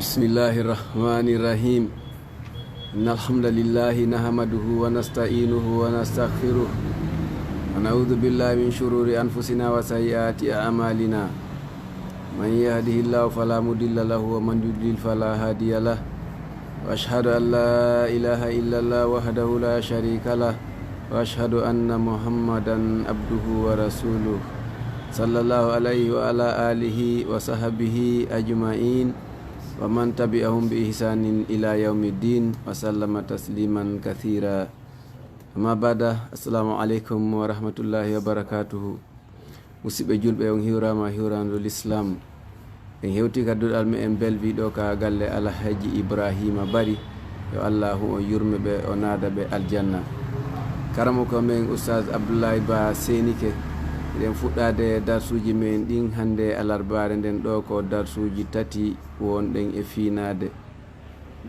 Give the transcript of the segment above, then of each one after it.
بسم الله الرحمن الرحيم إن الحمد لله نحمده ونستعينه ونستغفره ونعوذ بالله من شرور أنفسنا وسيئات أعمالنا من يهده الله فلا مضل له ومن يضلل فلا هادي له وأشهد أن لا إله إلا الله وحده لا شريك له وأشهد أن محمدا عبده ورسوله صلى الله عليه وعلى آله وصحبه أجمعين ومن تبعهم بإحسان إلى يوم الدين وسلم تسليما كثيرا أما بعد السلام عليكم ورحمة الله وبركاته musidɓe julɓe on hiwrama hiwrando l'islam en hewti kadduɗal me en belwiɗo ka galle alhaji ibrahima bari yo allahu on yurme ɓe o naada ɓe aljanna karamo ko men oustaz abdoulaye ba senike eɗen fuɗɗade darsuji men ɗin hande alarbare nden ɗo ko darsuji tati wonɗen e finade.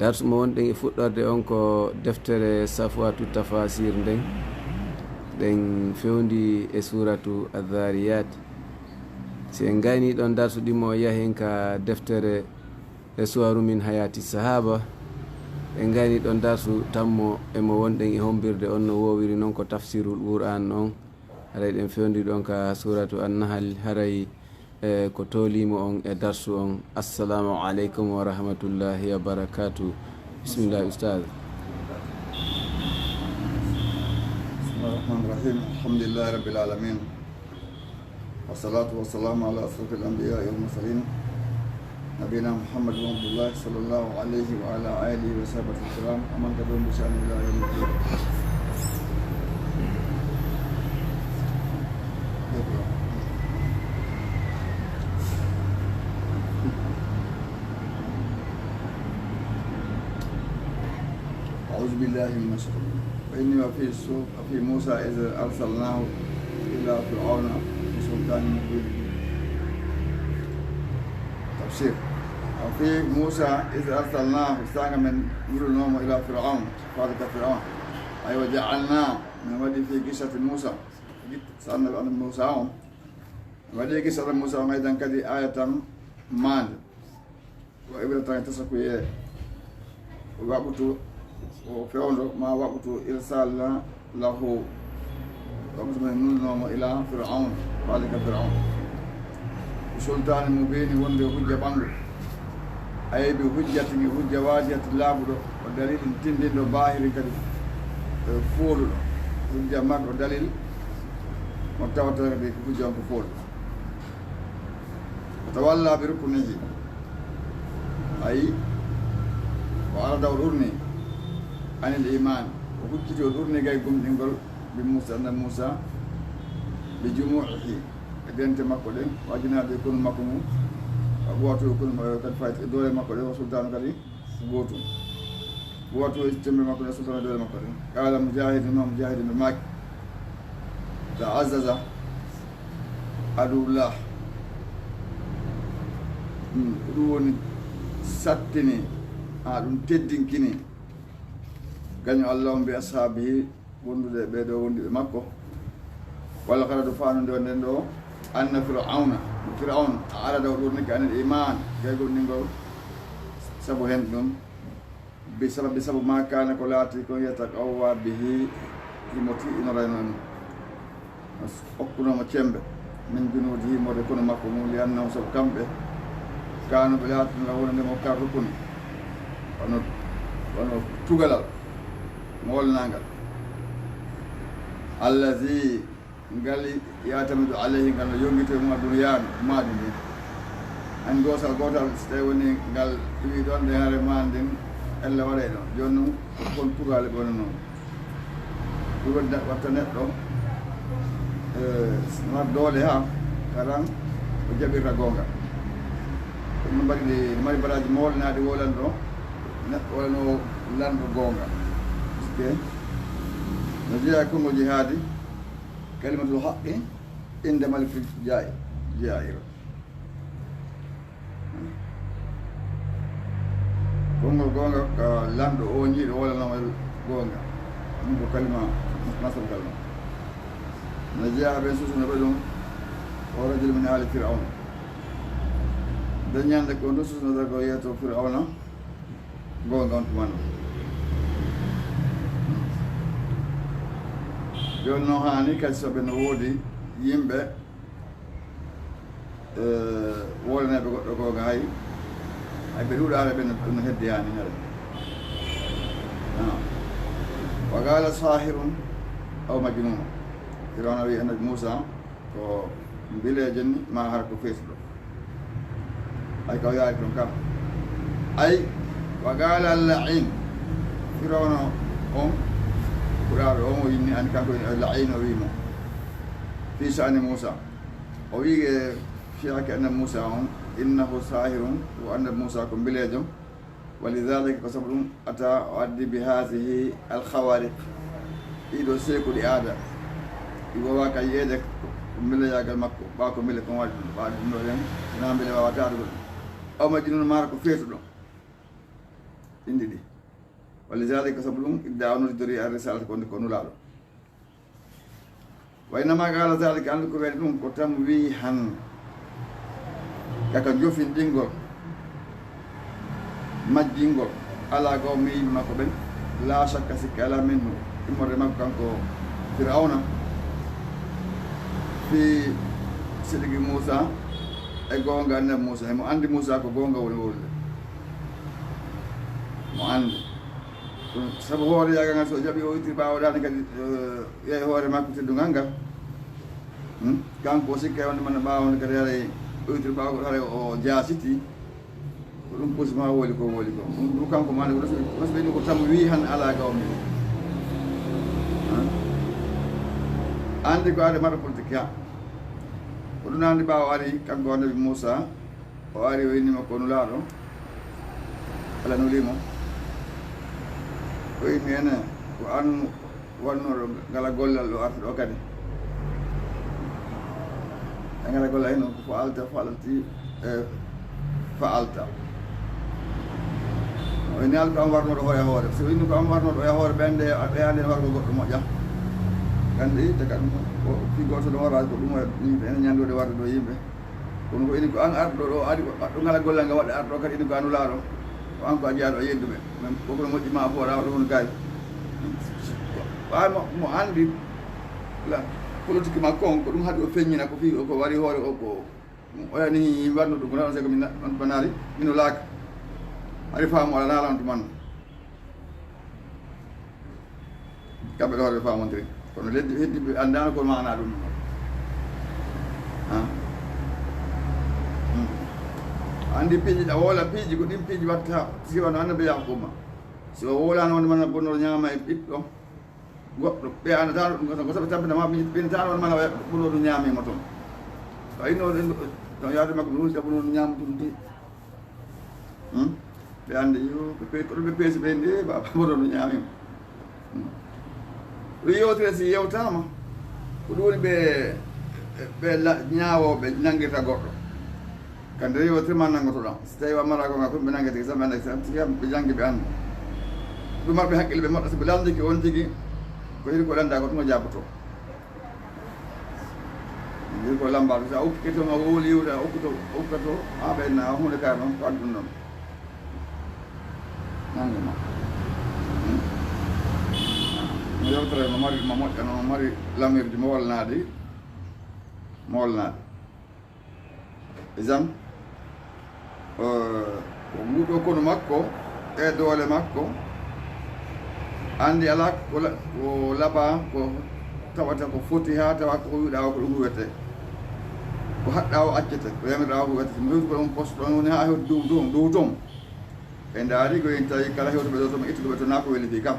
Darsu mo wonɗen e fuɗɗorde on ko deftere safwatu tafasir nden ɗen fewndi e suratu adhariyat. Si en gayni ɗon darsu ɗimo yahen ka deftere e suwaru min hayati sahaba, en gayni ɗon darsu tammo emo wonɗen e hombirde on no wowiri noon ko tafsirul qur'an on. haray ɗen fewndi ɗon ka suratu annahal haray ko tolimo on e darsu on. Assalamu aleykum wa rahmatullahi wa barakatuh. Bismillah ustad. Bismillahirrahmanirrahim. Alhamdulillahi rabbil alamin. Wassalatu wassalamu ala asrafil anbiya'i wal mursalin nabiyina Muhammad wa Abdullah sallallahu alayhi wa ala alihi wa sahbihi kiram aman tabi'ahum bi ihsan ila yawmid din. أعوذ بالله من الشيطان وإنما في موسى إذ أرسلناه إلى فرعون بسلطان مبين. تفسير وفي موسى إذ أرسلناه استاق من يرنوم إلى فرعون فارق فرعون أي وجعلناه من ودي في قصة موسى سألنا عن موسى ودي قصة موسى أيضا كذي آية مال وإبرة تسكوية وقبطوا وفرعون ما وقت إرسال له وقت من نلنوم إلى فرعون ذلك فرعون بسلطان مبين وندي حجة بانغ أي بحجة حجة واجهة لابد ودليل تندين باهر كده فول حجة مك ودليل متوتر بحجة فول وتولى بركنه أي وعرض ورني عن الإيمان وكنت تقولني جاي قوم نقول بموسى أن موسى بجموعه بنت مكولين واجنا بيكون مكمو أبواتو يكون كالفايت دولة مكولين وسلطان كلي بوتو بواتو يجتمع مكولين سلطان دولة مكولين قال مجاهد ما مجاهد بماك تعزز عدو الله دون ساتني دون تدين كني gaño allah on mbi ashabihi wondude ɓeɗo wondiɓe makko walla kala do fanude o nden ɗo anna firaun a arada o ɗurnike anel iman gaygonningol saabu hen ɗum bi sababu ma kana ko laati ko yiyata qawwa bihi himoti inoray noon okkunomo cembe min junuudi himode kono makko mum li annahu saabu kamɓe kano ɓe laatinola wona ndemo kar rukuni wono tugalal molnagal allazi ngal yatamidu alayhi ngal no yongito e mum duniyanu maɗi ndi an gosal gotal so tawi woni ngal wi ɗon nde haare ma nden elle waɗe ɗon joni noon kon tugale ɓe wona noon ɗum watta neɗɗo wat doole ha karan o jaɓirta gonga ɗum no mbaɗi mari baraji molnaɗi wolan ɗo neɗɗo wolano lanɗo gonga no jeeya kongo jihaadi kalimatul haqqi inde maliki jeyayiro kongol gonga ka lanɗo o jiiɗo wolanoma gonga ɗum ko kalima nasal kalma no jeeya ɓen susuno ɓe ɗum o rajul min ali firaun dañande ko dususnota ko yeeto Firawna gonga on tumanno joni noon hani kadi soɓe no woodi yimɓe wolneɓe goɗɗo koga hay ɓe ɗuɗare ɓe no heddiyani hede wa qala sahirun aw majnun Firawna wi annabi Moussa ko mbileje ni ma har ko feesuɗo ay kaw yaari toon kam ay wa qala al-la'in Firawna on ɓuraɗo on o yinni ani kanko la'in o wimo fi sha'ni Moussa o wi e fiyake annabi Moussa on innahu sahirun o annabi Moussa ko mbilejo wa lidhalika ko sabu ɗum ata o addi bi hadihi al-khawariq ɗiɗo sekuɗi aada ɗi wowa ka yeede ko mbileyagal makko ɓa ko mbile kon waɗi ɗum ɓaɗi ɗum ɗo ɗen sina mbile wawata ɗum aw majnun mara ko feetuɗo indi ɗi wa lidhalika ko sabu ɗum idda o nodidori a risalata konde ko nulaɗo wa innama qala dhalika andi ko weɗi ɗum ko tan wi han kaka jofinɗingol majjingol ala gaw mi yimɓe makko ɓen la shakka sikki ala minhu immorde makko kanko Firawna fi sidiki Moussa e gonga annabi Moussa emo andi Moussa ko gonga woni wolde mo andi sabu hoore yaga ngal so jaɓi o ittiri ɓawoɗani kadi yeey hoore makko teddugal ngal kanko o sikka wonde man ɓawonde kadi haray o ittiri ɓawgol haray o jaasiti ko ɗum pusma woli ko ɗum kanko mande so ɓeni ko tam wi han ala gawmi andi ko ari mbaɗa politique ha ko ɗum andi ɓawo ari kanko annabi Moussa o ari o innima ko nulaɗo ala nulimo o inni ene ko an wannoɗo ngala gollal ɗo arta ɗo kadi e ngala gollal heno ko fa alta o inni alko am warnoɗo hoore hoore so inni ko am warnoɗo e hoore ɓende ɓeyande ne wargo goɗɗo moƴƴa gandi taka ɗum fi goto ɗo warade ko ɗum yimɓe ene ñandode warde ɗo yimɓe kono ko ini ko an arɗo ɗo adi ɗo ngala gollal nga waɗa arɗo kadi ini ko anulaɗo ko an ko a jeyaɗo e yedduɓe même kokono moƴƴima fo waɗa ɗum gay ɓawi mo andi politique makko on ko ɗum haɗi o feññina ko fi ko wari hoore o ko oyani warno ɗum ko naɗon sego min banari mino laaka ari faamu ala naalan to man kamɓe ɗo hoore ɓe famontiri kono leddi heddiɓe andano ko mana ɗum andi piiji ɗa woola piiji ko ɗin piiji watta siwano annabi Yakuma si o woolano wonde mana bonnoɗo ñaama e ɓiɗɗo goɗɗo ɓe andatano ɗum ko saɓe tampinama ɓinatano wonde mana bonnoɗo ñaamimo toon so inno ton yaade makko ɗum sabu noon ñaama ɗum de ɓe andi yo ko ɗum ɓe peesi ɓe nde baba bonnoɗo ñaamimo ɗum yewtire si yewtama ko ɗum woni ɓe ñaawoɓe nanguirta goɗɗo kandi yewtirma nangotoɗa so tawi wammata gonga ko ɓe nanguete ko saɓe andi ɓe janggi ɓe anda ɓe marɓe haqqille ɓe moɗɗa soɓe landiki on tigui ko hiri ko landa ko ɗum o jabboto hiri ko lambaɗo sa ukkike toon o wooli yiwde a ukkato ha ɓenna hunde kar noon ko addi ɗum ɗon nanguma mo yewtere mo mari mo moƴƴa no mari lamirde mo wolnade exam ko nguɗo kono makko e doole makko andi ala ko laɓa ko tawata ko foti ha tawa ko wiɗa ko ɗum huwete ko haɗɗa o accete ko yamirɗa o huwete mi hewti ko ɗum poste ɗon woni ha hewti dow toon ɓe daari ko yen tawi kala hewtuɓe ɗo toon ittuɓe to na ko weli fi kam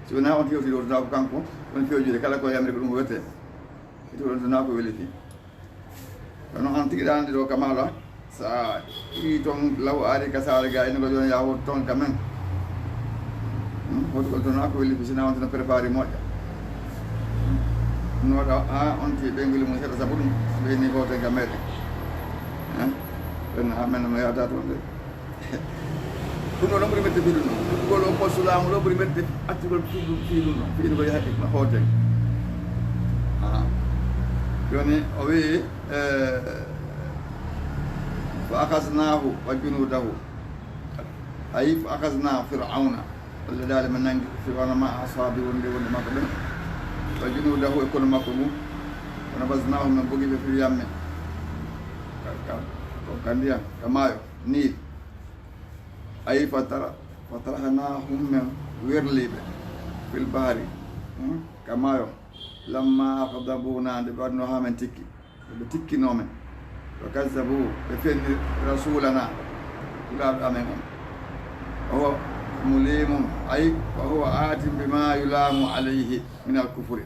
si wona on hewti ɗo to na ko kanko woni fewjude kala ko yamiri ko ɗum huwete ittuɓe ɗon to na ko weli fi kono an tigui ɗa andi ɗo kamala sa ii toon law ari ka saare ga ene ko joni ya woto toon quand même hoto ko toon ako welli sina wontono préparé moƴƴa ɗum waɗa ha on ti ɓeygoli mum seeɗa saabu ɗum so ɓeyni ko ten ka meɗe ɗon ha men no yahata toon de ɗum ɗo ɗon ɓuuri mette fi ɗum ɗon ɗuɗgol o poste laamu ɗo ɓuuri mette accugol ɗum fi ɗum ɗon fiino ko yaha hooten joni o wi فأخذناه وجنوده أي فأخذنا فرعون الذي دال من نانغ فرعون ما أصحابه وندي ما كدم وجنوده يكون مكمو ونبذناهم من بغي في اليم كانديا كمايو نيل أي فترحناهم من ويرليب في البحر كمايو لما أغضبونا لبرنوها من تكي نومن وكذبوا بفن رسولنا لا أمنهم وهو مليم أي وهو آت بما يلام عليه من الكفر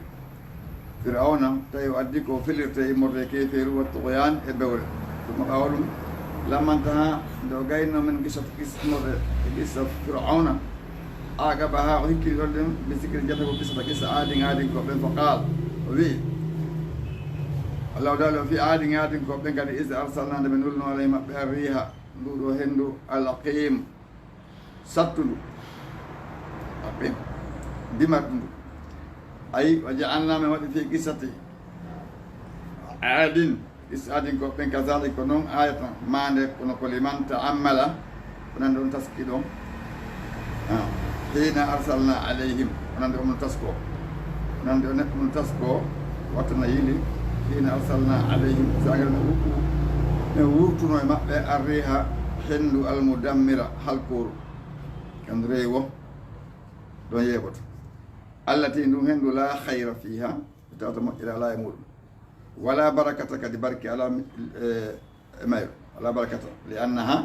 فرعون تيؤديك وفلر مريكي في روى الطغيان البول ثم قالوا لما انتهى دوغينا من قصة فرعون أعقبها وهكي يقولون بذكر جنة قصة عاد قبل فقال وفي الله تعالى في عاد قبل قال إذا أرسلنا بنقول عليهم الريح نور هندو الأقيم سطلو أقيم دمر أي وجعلنا من وقت في قصة عاد قبل كذلك كنون آية ما عندك كل من تأمل ونندون تسكيدهم حين أرسلنا عليهم ونندون تسكو ونندون تسكو وقتنا يلي حين أرسلنا عليهم سأقول نووتنا ما الريح هند المدمرة هالكور كان ريوه دون يبط التي هند لا خير فيها تعتم إلى لا يموت ولا بركة كدبرك على مايو ولا بركة لأنها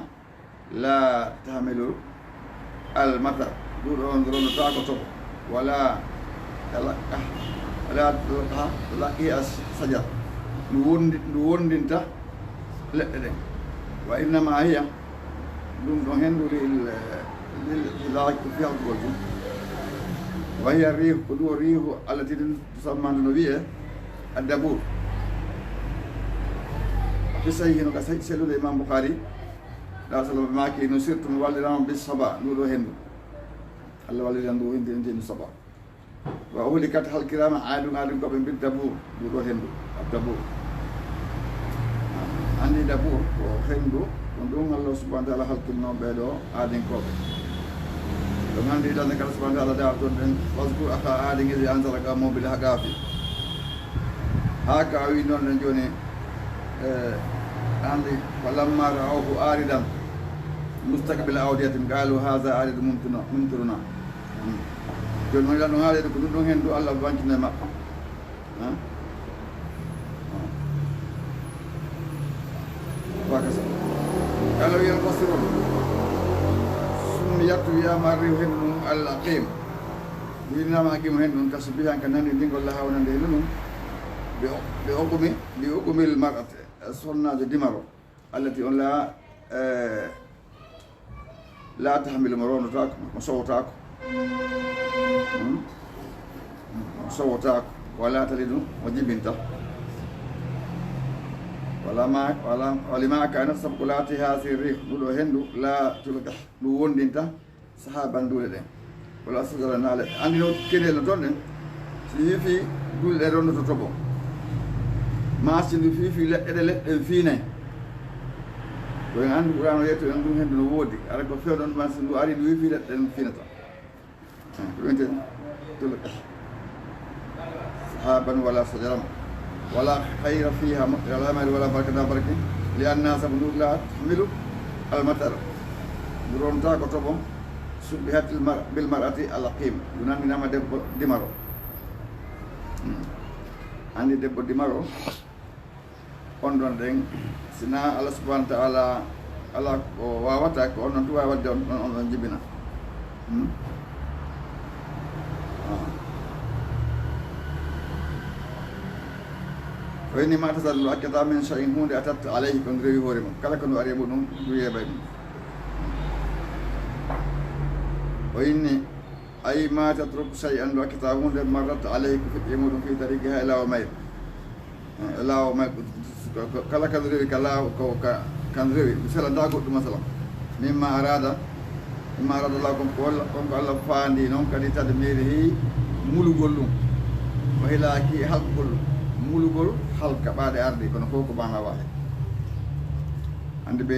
لا تحمل المطر دون تاكو ولا تلقى لا تلقى الشجر نوندنتا لا وإنما هي دون هند للعلاج فيها القلب وهي الريح قدوة الريح التي تسمى النبيه الدبور في صحيح نقص سلو الإمام بخاري لا سلو معك نصير تنوالدهم بالصبا نورو هند الله والدهم هند الصبا وأهلكت الكرام عاد قبل بالدبور نورو هند الدبور عندي دبور وهند undung Allah subhanahu wa ta'ala halkilno ɓeɗo aadin koɓe ɗum hannde iɗanne kala subhanahu wa ta'ala darton ɗen wasgour aka aadin idi ansaraka mobile ha gaafi ha ka wi noon ɗen joni andi falamma ra'awhu aridan mustaqbila awdiyatin qalu hadha aridu mumtiruna joni woni ɗan ɗum haalede ko ɗum ɗon hen du Allah wancine maɓɓe wakasa قالوا ينتصرون سميت يا ماري هنن الأقيم بينا ما أقيم هنن تسبيحا كنن يدين الله ونندهلن بحكم المرأة الصنة دمرو التي لا تحمل مرون تاكم مصوتاك ولا تلد وجبنت ولما كانت سبقلات هذه الريح نولو هندو لا تلقح نوون دينتا صحابا دولة دين ولا سجل نالة عندي نوت كده لطولة في دول لرون تطبو ما سند في لأ فينا وين عند قرآن يتو عندو هندو نوودي أرك بفير دون ما سندو أري دوي في لأ فينا تا وين تلقح صحابا ولا سجل ولا خير فيها لا مال ولا بركة لأنها سبب لا تحمل المطر درون تاكو توبم سبحت بالمرأة الأقيم يونان نما دمارو عندي دمارو كوندون دين سنا الله سبحانه وتعالى الله وawata ko onon tuwa wadde on jibina وإنما تزال أكثر من شيء هون أتت عليه كندري هورم كلا كنوا أريبونهم دوية بين وإني أي ما تترك شيئا أكثر هون مرت عليه يمر في طريقها إلى وميل كلا كندري كلا كندري مثلا داكوت مثلا مما أراد الله كم الله فاندي نوم كدي تدميره مولغولو وهلا كي حق mulugol halka ɓaade arde kono fof ko banga wahe andi ɓe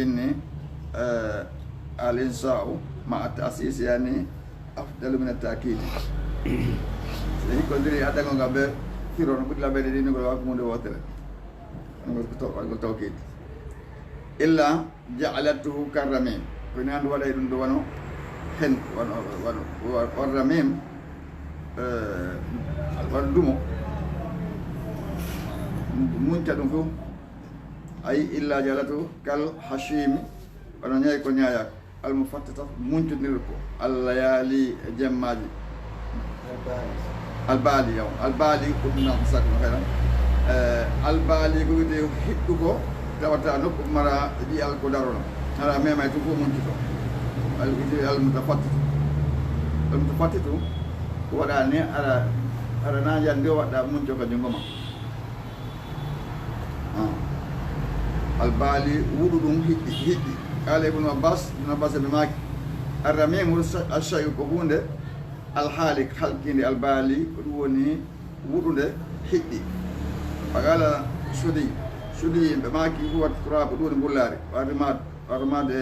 al insa'u ma ta'sis yani afdalu min at-ta'kid so hikkodiri addago nga ɓe firono ɓuɗi laɓede ɗi nigol wako hunde wotere ngol tawkid illa ja'alatuhu karramim koyni andu waɗay ɗum ɗo wano hen wano ramim waɗa dumo munta ɗum fof ay illa jalatu kal hashimi waɗa ñayi ko ñayako almufattata muncodir ko allayali e jemmaji albali yaw albali ko ɗum nam sakno heɗan albali ko wiyete hiɗɗugo tawata nokku mara ɗi al ko darono ara memay tum fof muncito almutafattitu ko waɗa ni ara na jandi o waɗɗa munco ka jungoma albali wuɗu ɗum hiɗɗi kala ibnu abbas ɓe maki arramim alshayu ko hunde alhaalik halkinde albali ko ɗum woni wuɗude hiɗɗi faqala sudi ɓe maki huwat turabu ɗum woni gullari warmade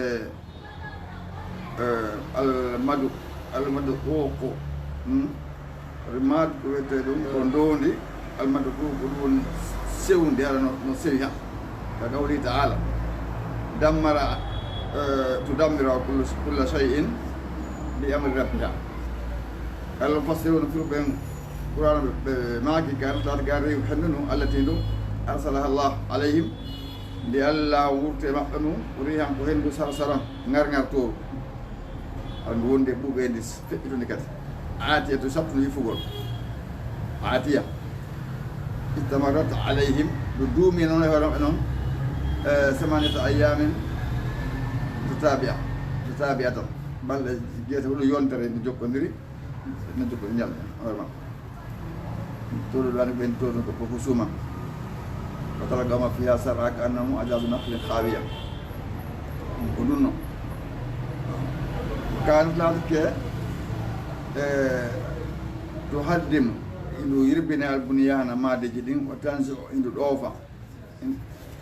almadu ƙoƙo rimad ko wiyete ɗum ko ndondi almadu ɗum ko ɗum woni sewndi ara no sewi han ka qawli ta'ala dammara tudammira kulla shay'in bi amri rabbiha kala fasiruna fi ɓen qur'an ɓe maaki kan tata ga rewi hennuno allati ɗum arsalaha Allah alayhim ndi Allah wurte maɓɓe nu wuri han ko henndu sarsaran ngar toru andu wonde ɓuuɓe ndi feƴƴitude kadi atiya to sabtuno yifugol atiya istamarat alayhim ɗo duumi noon e hoɗon e noon samaniyata ayamin tatabi'atan balɗe jeeta ɗum yontere nde jokkodiri ñalɗe hoore ma toɗo ɗo ani ɓen toɗo ko husuma wa taragama fiha sar'a ka annahu ajazu naqlin khawiya ko ɗum noon kanat laatake to haddim indu yirbine albuniyana madeji ɗin wa tansi indu ɗoofa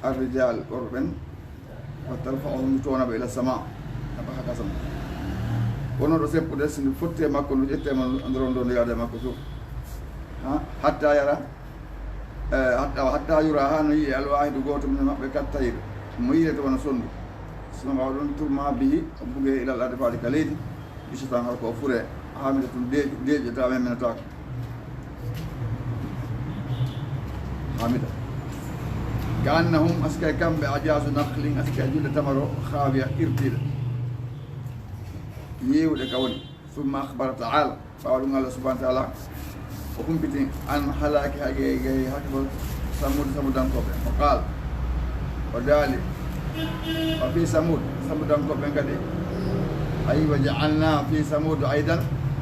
arrijal ɓorɓen wa tarfa'uhum tonaɓe ila sama aɓa haka sama wono ɗo seppude sindu fotte makko ndu ƴettema ndorondo ndu yaade makko fof hatta yara hatta yura ha no yiye alwahidu goto mine maɓɓe kattayir mo yiyete wona sondu sima mbawa ɗon tourma bihi o bugue ilal arde faade ka leydi ɓisotan hay ko fure hamide tum deeƴe taw memenatako hamida ka annahum askay kamɓe ajasu naqlin askay julle tamaro haawiya irtiɗe yewɗe ka woni summa akhbara taala ɓawa ɗum Allah subahana taala o humpiti an halaki hagey hakko samudankoɓe o qaal o daali o fi samudankoɓe kadi ayi wa ja'alna fi samud aidan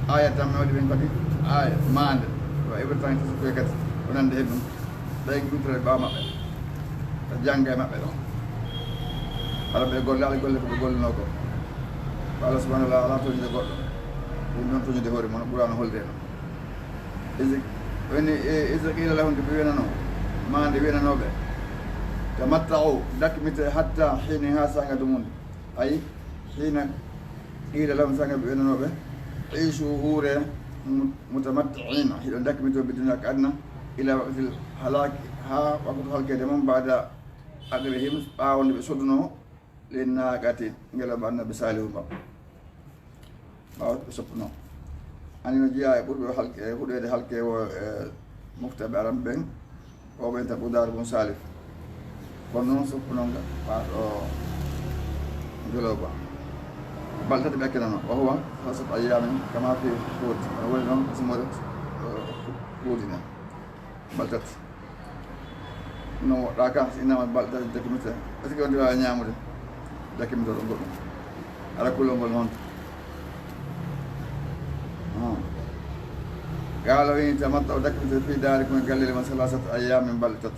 ayatan mawɗi ɓen kadi aya mande o ibratan tasokoye kadi o nande hen ɗum ɗay ɗumtore ɓawa maɓɓe ta jangga e maɓɓe ɗon ala ɓe golle ala golle koɓe gollino ko Allah subhanahu wa ta'ala ala toñude goɗɗo ɗum noon toñude hoore moon ɓurano holde no woni isa qila lahum to ɓe winano mande winanoɓe tamatta'u dakmite hatta hini ha sangade mum ayi hina qila lahum sangaɓe winanoɓe isu huure mutamatti'ina hiɗo dakmitoɓe duniya ko adna ila waqtil halaki ha waktu halkede mum mbada agrihim ɓawonde ɓe sodduno len naqati ngela ɓe annaɓe salihu mbam ɓawa ɓe soppuno anino jeeya e ɓurɓe halke huɗede halke o moftaɓe aram ɓen o ɓen tan ɓudar bon salif kono noon soppunonga ɓaɗo joloba baltati ɓe akkenano o huwa hasat ayamin kama fi hud ono woni noon simode huudine baltati no woɗɗa ka so innama baltati dakimite est ce que on wawi ñamude dakimito ɗo goɗɗum ala kullol ngol noon قالوا إن تمتعوا دكمة في داركم قال لي مثلا 3 أيام بلتت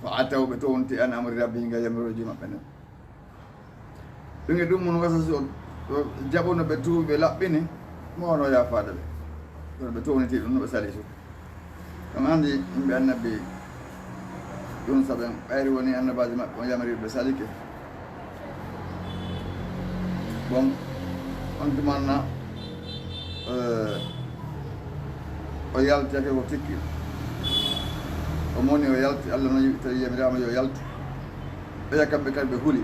فأتوا بتونتي أن أمر ربي إن يمر جمع بينهم إن يدوم من وسط جابونا بتو بلابيني ما هو يا فادل بتونتي إنه بساليسو كمان عندي إن النبي Yunusa ɓen ɓayri woni annabaji maɓɓe on yamiriɓe salike bon on tumanna o yaltake ko tikki o moni o yalti Allah no tawi yamirama yo yaltu ɓeya kamɓe kadi ɓe huuli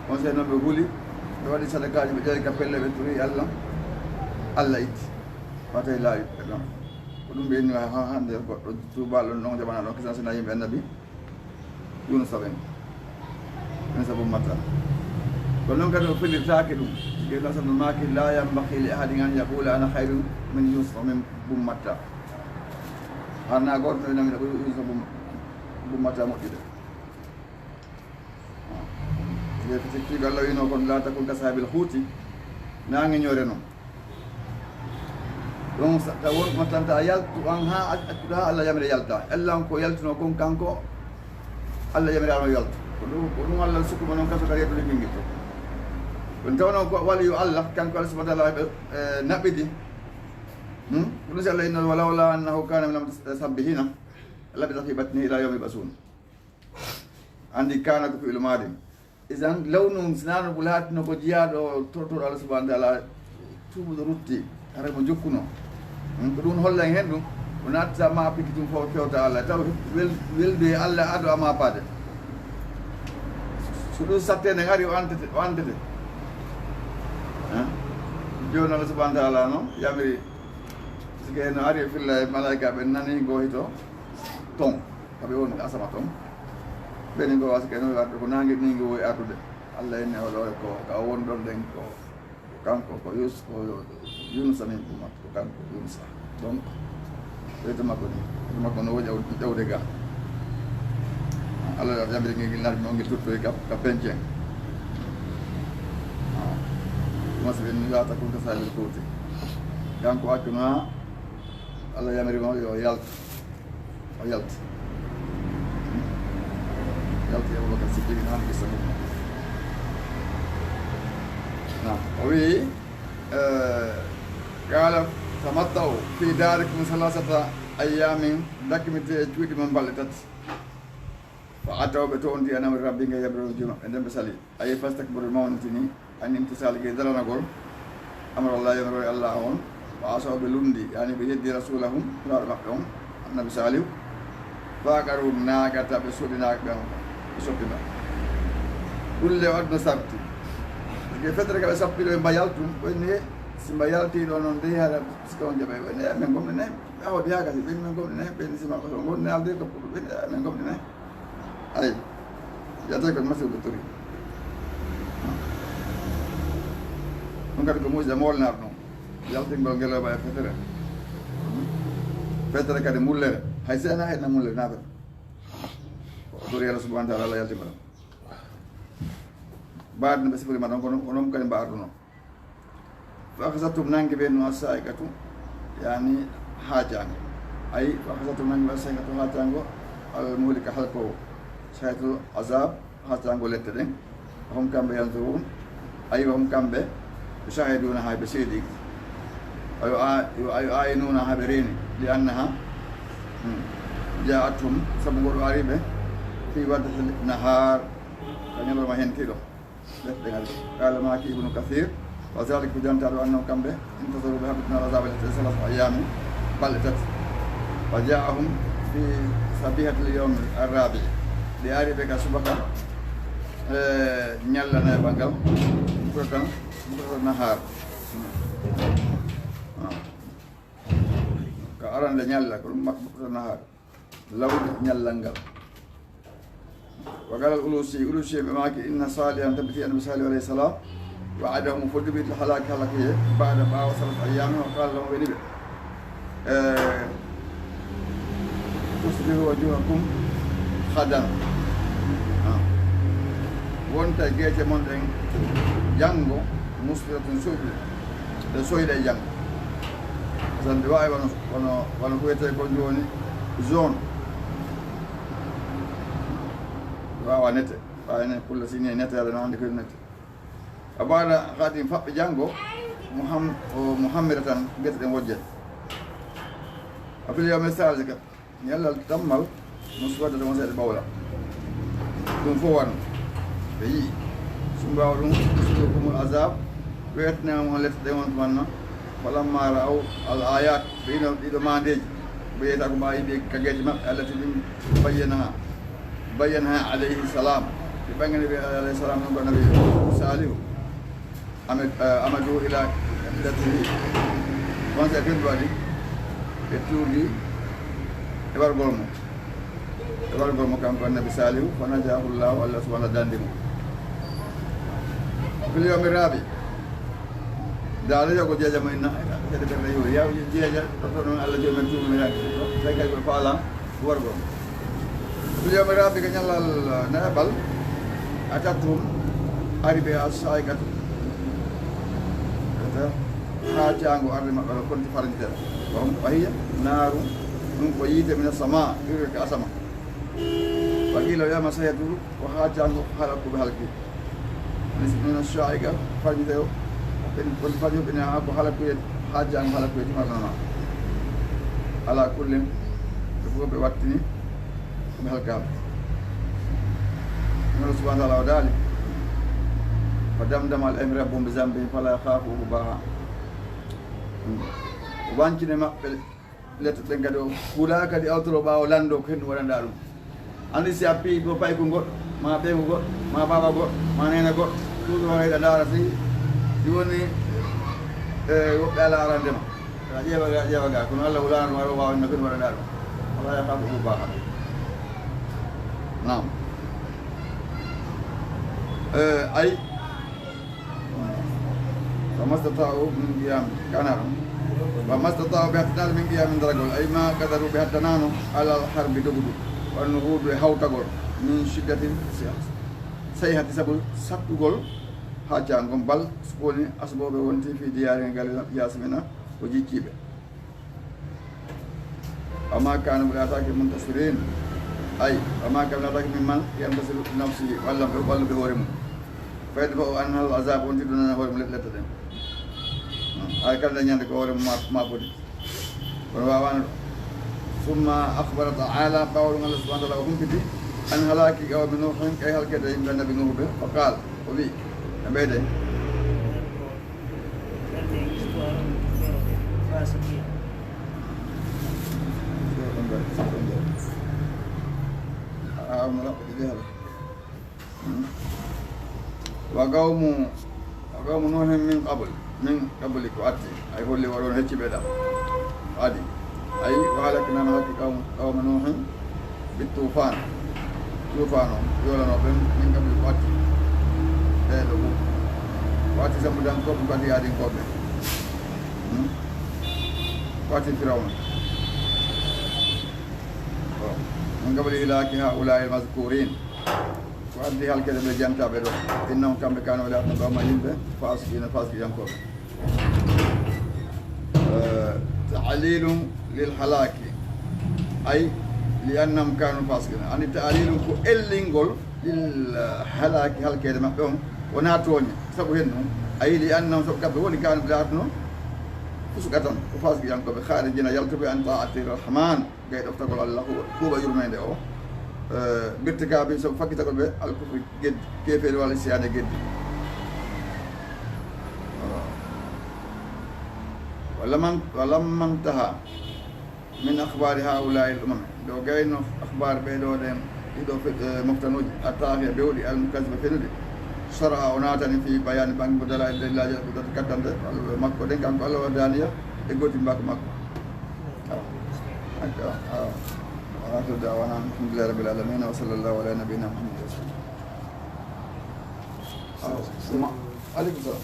on sey noon ɓe huuli ɓe waɗi sadakaji ɓe ƴewi ka pelle ɓe turi Allah itti watay laawi ɓe ɗon ko ɗum ɓe inni hande goɗɗo tubaɗo ɗon jaɓana ɗon kisan sena yimɓe annabi Yunusa ɓen min sabu matta kono noon kadi o fellitaki ɗum keɗon sabu maki la yambaki li ahadin an yaqula ana hayrun min Yusuf min bum matta hanna goto no winamina ɓuri Yusuf bum matta moƴƴude tikkigo Allah wino kon la takun ka sahabil huuti nangeñore noon ɗum taw mattanta a yaltu an ha accuɗa ha Allah yamire yalta Allah ko yaltuno kon kanko Allah yamirano yaltu ko ɗum Allah sukkuma noon kaso kadi yettude ɓinguel to ɗum tawno ko waliyu Allah kanko Allah subahana taala heɓe naɓɓidi ko ɗum si Allah inna walawla annahu kana min sabbihina labita fi batnihi ila yawmi basun andi kana ko fi'lu madin isan lawnum sinano ɓul hatino ko jiyaɗo tortoɗo Allah subahana taala tubuɗo rutti hara mo jokkuno ko ɗum hollan hen ɗum o natta ma pikki tum fof fewta Allah taw weldu e Allah ado ama pade so ɗum sattede ari o andete joni Allah subahana taala noon yamiri sike no ari filla e malaika ɓe nani gohito ton kaɓe woni asama ton ɓeni go wasike no arde ko nangue ningue woyi ardude Allah enne oɗo ko ka woni ɗon ɗen ko kanko ko Yunusa min ɓumat ko kanko Yunusa donc ɓeyto makko no woƴi ƴewde ga Allah yamiri ngel narmi o ngel tuttoy ka pencen masa ɓen wiyata kon ko sabil kowti kanko accuno ha Allah yamirima yo yalta o yalti Abubakar Siddiq han gissa mum o wi qala tamattau fi darikum salasata ayamin dakkimite e cuuɗi men balɗe tati fa atawɓe to on ndi anamri rabbi nge yaɓreo maɓɓe nden ɓe sali ayi fastakbaru mawnitini an imtisali ge dalanagol amrallah yamirore Allah on wa asawɓe lundi yani ɓe heddi rasulahum laaɗo maɓɓe on annabi salihu faqaru nagata ɓe soɗinaɓe ɓe ɓe soppina ɗulle o adno sarti ge fetere ka ɓe sappiɗo ɓe mbayaltum ɓenni si mbayaltiɗo noon de hara sika on jaɓe ɓene men gomne nayi ɓe awdi ha gasi ɓeni men gomne nayi ɓeni sima so gonne alde ko ɓeni men gomne nayi ayi yiyata ko masiɓe tori ɗum kadi ko muusde molnar ɗum yaltingol ngeloɓa e fetere kadi mullere hay sena hayna mullere nafere o tori Allah subahana taala Allah yaltima ɗum mbaɗno ɓe sifirima ɗon ko noon kadi mbaɗuno fa akhadhatum nangue ɓe no saikatu yani hajango ayi fa akhadhatum nangue ɓe saikatu hajango al muhlika halkowo saytul azab hajango lette ɗen hom kamɓe yanzurun ayi hom kamɓe shahiduna ha ɓe seedi ayo ayinuna ha ɓe reeni li annaha jaatum saabu ngoɗo ariɓe fi waddata nahar ka ñalorma hen tiɗo lette ɗen ari qala maki ibnu kathir wa zalik ko jantaɗo annahu kamɓe intasaru ɓe haɓitina azaba lette salasa ayami balɗe tati wa jaahum fi sabihatil yawm arrabi ɗe ariɓe ka subaka ñallana e ɓangal bukotan nahar ka arande ñalla ko ɗum bukotan nahar lawde ñallal ngal wa galal ulusi ɓe maki inna salihan tabiti annabi salih alayhi salam وعدهم فدبت الحلاك هلكيه بعد ما وصلت ايامه وقال لهم ونبئ تصبحوا وجوهكم خدا wonta geete mon ɗen janngo musfiratun suuɓi ɗe soyɗe e janngo par ce que nde wawi wono ko wiyete ko joni zone wawa nete wawine pulla sini e netere no hande koye nete a ɓaɗa hadim faɓɓe janngo muhammira tan guete ɗen wojjet a fili yawme sage ka ñallal tammal no suwaddata mo seeɗa ɓawla ɗum fof wano ɓe yii so mbawa ɗum ustukumul azab wiyetnemo letteɗe on tumanna falamma ra'aw al ayat ɓe ɗiɗo mandeji ɓe yeyata ko ma yiɓe kageji maɓɓe allati ɗum bayyana alayhi salam ɓe ɓangani ɓe alayhi salam ɗum ko nabi salihu amadou ila latihi on sa tendu waɗi ɓe tuubi e wargol mo kanko annabi salihu fa najahullahu allah subahana dandi mo fil yawmi rabi daala yogo jeejamo inna kede ɓerde yo yaw jeeja ɗoto ɗon allah jomumen tuubimiraki tawi kadi koɓe faala wargol fil yawmi rabi ko ñallal neɓal a tattum ari ɓe a saykatu ha jango arde maɓɓe ɗo konti farñitera on wahiya naaru ɗum ko yiite mina sama irke asama waqila wiyama sayaturu ko ha jango halakkuɓe halki mina saika farñite o konti farñuɓe ne ha ko halakkuye ha jango halakkuye timarnama ala kullin ɓe fof ɓe wattini koɓe halkaɓe Allah subhanahu wa ta'ala wadali fadamdama al-amri rabbum bi zambi fala yakhafu ubaha wancine maɓɓe letto ɗen kadi o huula kadi awtoro ɓawo lando ko henɗum waɗanda ɗum andi si a pi ɗo payko goɗɗo ma ɓeygu goɗɗo ma baba goɗɗo ma nena goɗɗo toujours o heɗa dara si woni woɓɓe ala arandema a ƴeewa ga kono Allah hulano waɗo wawno ko henɗum waɗanda ɗum fala yakhafu ubaha nam ay فما استطاعوا من قيام كانوا وما استطاعوا بهتنال من قيام درجول أي ما قدروا بهتنانو على الحرب دبدو والنهوض هاوتاغول من شدة سيئة سبب سكتغول حاجانكم بل سكوني أسباب ونتي في ديارين قال ياسمنا وجيكيبه وما كانوا بالأتاك منتصرين أي وما كانوا بالأتاك ممن ينتصر نفسه ولا بهورمه فيدفعوا أن العذاب ونتي دون هورم لتدين ay kala dañande ko hoore maɓɓude kono wawano ثم أخبر تعالى قول الله سبحانه وتعالى وهم أن هلاك قوم نوح كي هلك يم النبي نوح فقال وبي نبيده وقوم نوح من قبل كواتي أي هو اللي ورون هيك بدا عادي أي وهلكنا هلك قوم نوح بالطوفان يولا نوبن من قبل كواتي ده لو كواتي زمودان كوب كواتي عادين كوب كواتي فرعون من قبل إلاك هؤلاء المذكورين وأدي هالكذا بجام تابعوا إنهم كانوا لا يقومون به فاسقين كوب تعليل للهلاك أي لأنهم كانوا فاسقين أن تعليل كإلينغول للهلاك هالكذا معهم وناتوني سبوهنهم أي لأنهم سبقوا كانوا بلاتنو فسقة وفاسقين كوب خارجين يلتبي أن طاعة الرحمن قيد افتقوا الله هو يرمين ده بيرتكاب سوف فكت كل الكفر جد كيف الوالد سيادة جد ولما انتهى من أخبار هؤلاء الأمم لو جاينا أخبار بيدودهم إذا مفتنود أتاه بيودي المكذب فينودي شرع وناتني في بيان بان بدلا إلا جل تتكتم ده مكو دين كان قالوا دانية يقول تباك مكو وآخر دعوانا الحمد لله رب العالمين وصلى الله على نبينا محمد رسول الله. عليكم السلام.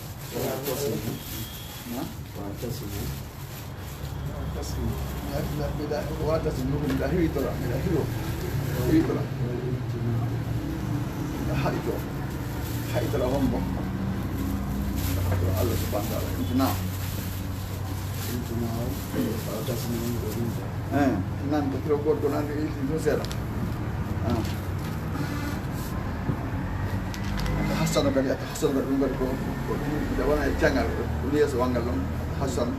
واعتصموا بالله يطلع من أهله يطلع حيطلع هم الله سبحانه وتعالى امتناع nan ko gorko nan no sera hasan kadi hasan ko ɗum ko nde wona e cangal yeeso wangal ɗum hasan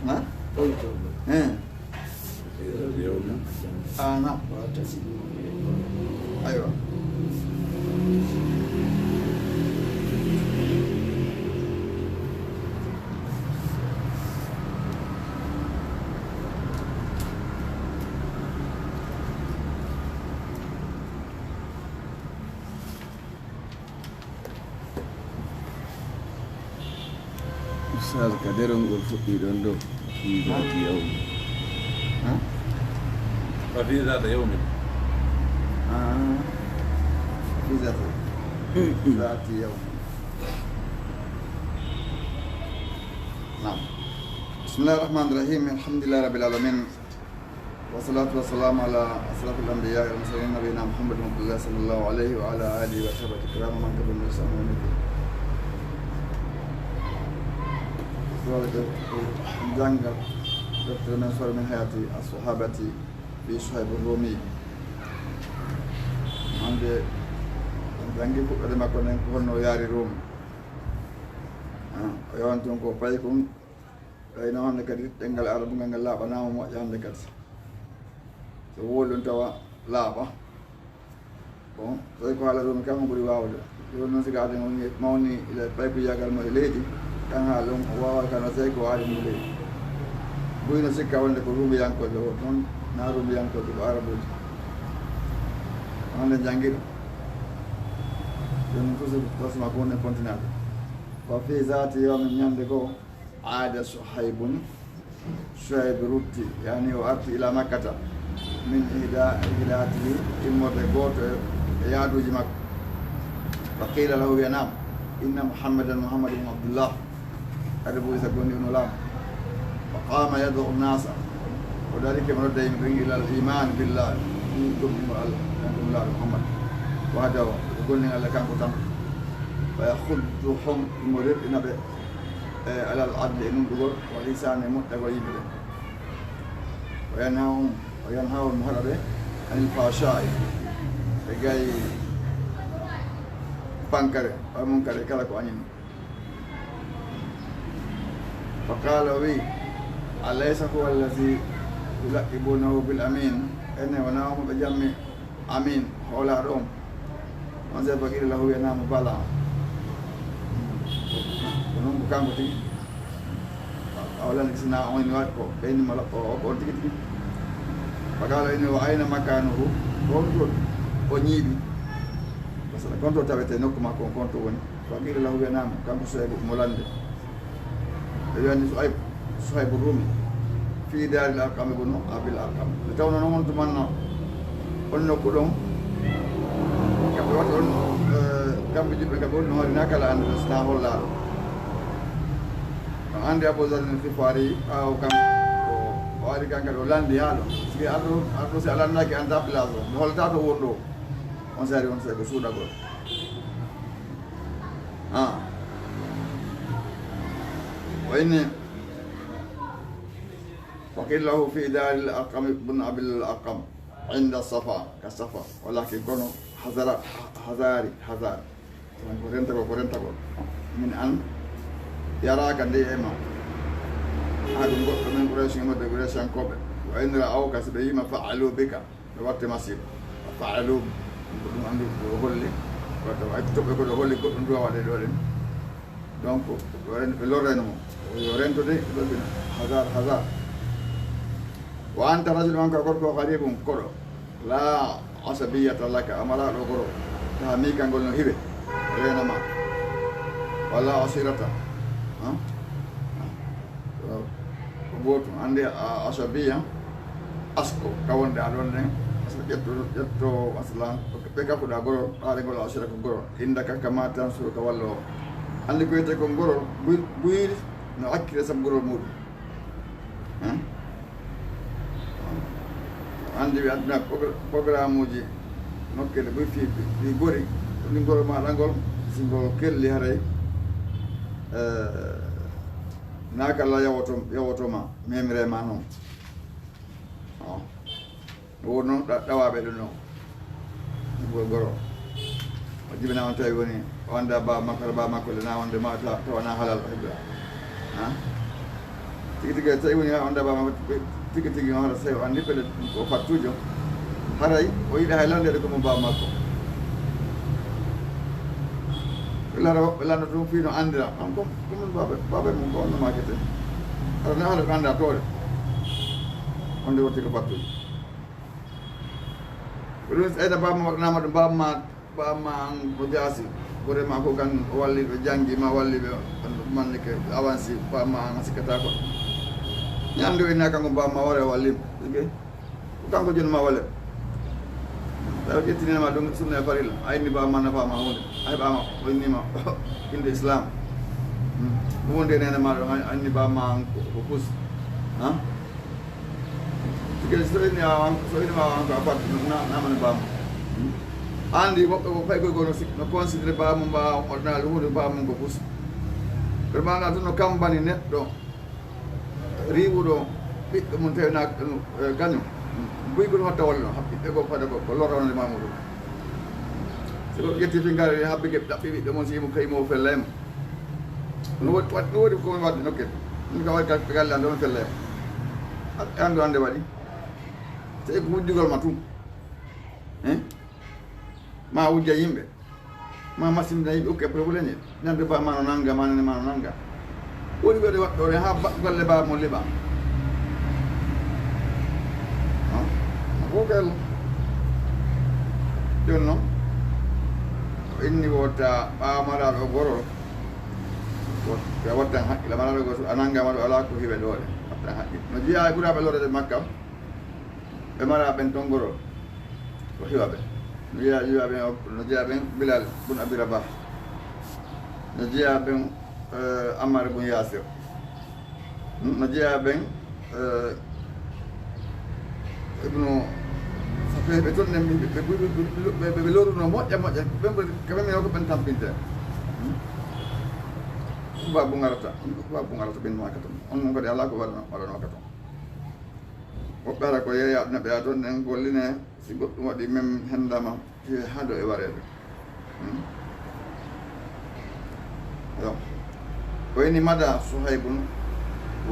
na na أيوة Ustaz ka derongol fuɗɗi ɗon dow fi zati yawmi. وفي ذات يوم في ذات يوم. نعم. بسم الله الرحمن الرحيم. الحمد لله رب العالمين والصلاة والسلام على أشرف الأنبياء والمرسلين نبينا محمد بن عبد الله صلى الله عليه وعلى آله وصحبه الكرام ومن تبعهم بإحسان إلى يوم الدين. جنجل دكتور منصور من حياة الصحابة في صهيب الرومي. عندي jangi fuɗɗode makko nden ko honno yaari Rome o yawanton ko payi kon ɓayno hande kadi ɗengal arabungal ngal laaɓanama moƴƴa hande kadi so wooli ɗum tawa laaɓa bon tawi ko haala Rome kanko ɓuuri wawde joni noon siga aden on mawni ila payi ko yagal mo e leydi kan haala on o wawa kano tawi ko waali mo leydi ɓuyno sikka wonde ko rumiyankoɓe o noon na rumiyankoɓe ko arabuji hande jangiɗo joni toujours tosma ko woni continent wa fi zati yawmin ñande goo aada Suhaybun Suhayb rutti yani o arti ila makkata min ihdaatihi immorde gooto e yaaduji makko fa qila lahu wiyanam inna muhammadan muhammad ibn abdullah ade ɓuri sa gonɗi no laamu fa qama yad'u nnasa o dari kemo nodda yimɓe ɓen ila al iman billah ɗum ɗumɗimo allah kanko ɗum laaɗo muhammad wahdahu gollen Allah kanko tan wa yahudduhum mo reɗɗina ɓe e alal adli e nunɗugol wa lisane moƴƴagol yimɓe ɓe o yanhahum mo haɗa ɓe anil fashai ɓe gayi pankare wa munkare kala ko añini fa qala o wi alaysa huwa allazi yulaqibunahu bil amin ene wona omo ɓe jammi amin hoolaɗo on on sey fakiri lahu wiyanama bala ko noon ko kanko tigi a walani sina on waɗi ko ɓeynima ko on tigi tigi fakala ini wa ayna makanuhu konto o ñiiɓi par ce que konto tawete nokku makko on konto woni fakiri lahu wiyanama kanko Suhaybu mo lande ɓe wiyani Suhaybu Rumi fi daril Arqam ibn Abil Arqam nde tawno noon on tumanno on nokku ɗon kamɓe waɗi on kamɓe jiɓɓe kamɓe woni no hoorina kala anndude sina hollaɗo on anndi Abou Zar al Ghifari ɓaawo kam o ari kankadi o landi haa ɗo sigi arɗo si a landaki anda place o mi hollata to won ɗo on sari on sey ko suuɗagol o inni وقيل له في دار الأرقم بن أبي الأرقم عند الصفا كالصفا ولكن كونه حذار كورنتكو من أن يراك دي إما هذا نقول من قريش يمد قريش ينكوب وإن رأوك سبيما فعلوا بك وقت مسير فعلوا عنده هولي وأكتب يقول هولي كل ندوا على دولين donc loreno yo rentude hazar wa anta rajulun anka gorko gharibun koɗo la asabiyata laka amalaɗo goro ta mikangol no hiɓe renama walla asirata ko gotum andi asabiya asko kawonde aɗon nden ƴetto masalan ɓe kafuɗa gorol ɓaɗegol asira ko gorol indaka kama tan suro ka walla o andi ko wiyete ko gorol buyiri no hakkile saabu gorol muɗum andi wi adduna programme uji nokkele ɓuy fi gori ɗum ngol maɗa ngol si ngol kelli haray nakalla yawotoma memirema noon won noon ɗawaɓe ɗum noon ngol goro o jibinama tawi woni o anda ba makko aɗa ba makko le na wonde ma tawana halal o heɓɓa tigi tigi tawi woni ha onda ba makko tigi tigi o haɗa sew andi pele ko fattujo haray o yiɗi hay landede komo ba makko ɓelano ɗum fino andira an komin baɓe mum ko onno makete aɗa ne haala ko anda toore onde wotti ko battude ko ɗum ɓeyda bamma nama ɗum bamma an ko jaasi gorema ko kan o walli ɓe janggi ma walli ɓe manni ke avancé bamma an sikkata ko ñande o inna kanko bamma wore wallima ɓe ko kanko jonima walle tawa ƴettinima ɗum sunna e farilla a inni bamma nafama hunde a heɓama o innima inde islam hunde nene maɗo anni bamma an ko pus sike so innima wanko a fat namane bamma andi woɓɓe ko fay koy ko no considéré bamum mba ordinal hunde bamum ko pus kono maga tun no kambani neɗɗo riwuɗo ɓiɗɗo mum tawina gañum buygoɗum hotta walla no ɓiɓɓe ko fada ko loronde mamuɗum siko ƴetti fi ngari habbe geɓe ɗaɓɓi ɓiɗɗo mon simo kayimo fellema no woodi komi wadde nokkede min ka waɗi ɓe galle ande on fellema andu ande waɗi tawi ko wujjugol ma tum ma wujja yimɓe ma masinda yimɓe ukke probléme ñande ba mano nanga manene mano nanga woni ɓeɗe waɗɗore ha golle ba mo liɓa fokel joni noon o inni wotta ɓamaraɗo goro a wattan haqqille maraɗo go a nangama ɗo ala ko hiwe ɗoɗe wattan haqqille no jeeya e ɓuraɓe lorede makka ɓe mara ɓen ton goro ko hiwa ɓe no jeeya ɓen Bilal bun Abi Rabah no jeeya ɓen Ammar bun Yasir no jeeya ɓen ibnu ɓe toon ne ɓe loruno moƴƴa moƴƴa ɓen kamemi o ko ɓen tampinte babu garata ɓen maka toon on mum kadi ala ko waɗanoka toon woɓɓe ara ko yeeya neɓɓe ya toon en golline si goɗɗum waɗi même hendama haɗo e wareede yo o ini mada Suhaybun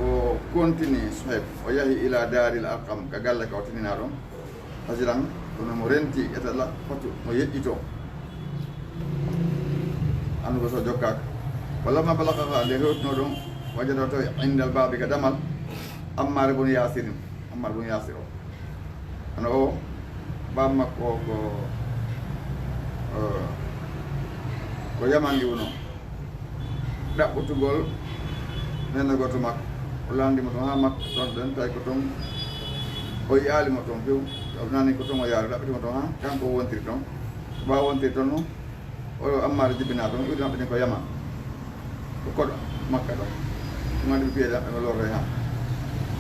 o continue Suhayb o yahi ila daril arqam ka galle ka o tinina ɗon hasiran kono mo renti etala fatu mo yeƴƴito andugo so jokkaka wallamma balagaha nde hewtino ɗon wajado taw indal babi ka damal Ammar bun Yasir o ano o bam makko ko yamangi wono ɗaɓɓutugol nene goto makko o landimo toon ha makko toon ɗen tawi ko toon o yaalimo toon few o nani ko toon o yaari ɗaɓɓitimo toon ha kanko wontiri toon ɓawa wontiri toon no o Ammar jibina toon ɓiɗi maɓɓe ɗin ko yaman ko koɗo makka ɗon ɗumandi ɓe piyeɗa ɓe lorre ha